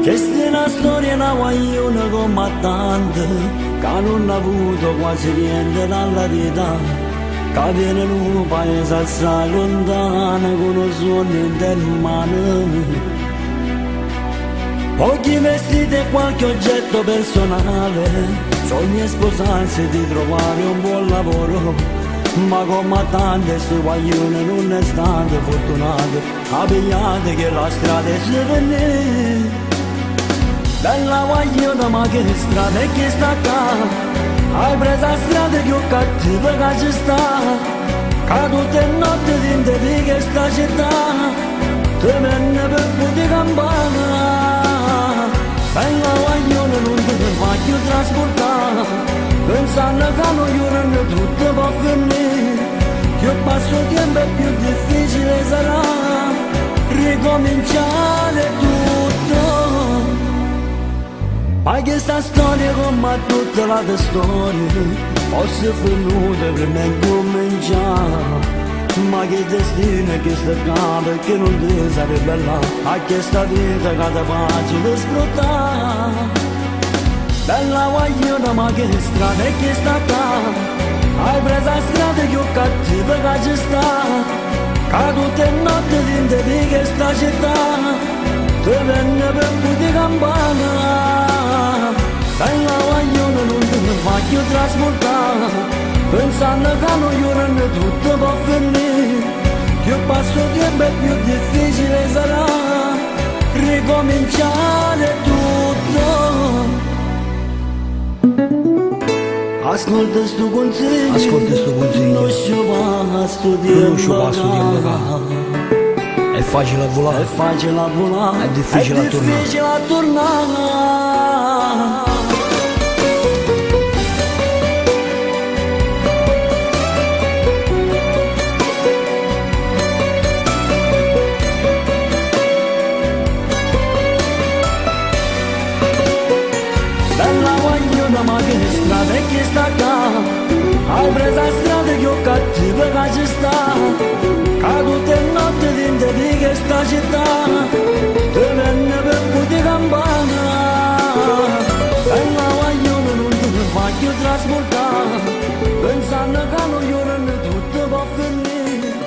Questa è una storia una guagliona combattante che non ha avuto quasi niente dalla vita, che viene in un paese assai lontano con un suono in mano. Pochi vestiti e qualche oggetto personale, sogna sposarsi di trovare un buon lavoro, ma come tante sue guaglione non è stato fortunato, abbigliate che la strada è souvenir. Bella guagliona ma che strada è che sta qua, hai preso la strada più cattiva che ci sta, cadute notte dentro di questa città, ti venne per poter campana. Bella guagliona non ti voglio trasportare, pensando che noi giorni tutto può finire, più passo il tempo e più difficile sarà ricominciare tutto. Ma questa storia come tutta la storia fosse venuta prima di cominciare, ma che destino è che sta qua, perché non ti sarebbe là a questa vita che ti faccio sfruttare. Bella guagliona ma che strada è che sta qua, hai preso la strada più cattiva che ci sta, cadute notte dentro di questa città, ti venne per poter campana. Bella guagliona non ti voglio trasportare, pensando che noi giorni tutto può finire, più passo il tempo e più difficile sarà ricominciare tutto. Ascolta sto consiglio, non ci va a studiare. È facile a volare, è difficile a tornare. Bella guagliona ma che strada è che sta qua, hai preso la strada più cattiva che ci sta, cadute notte dentro di questa città,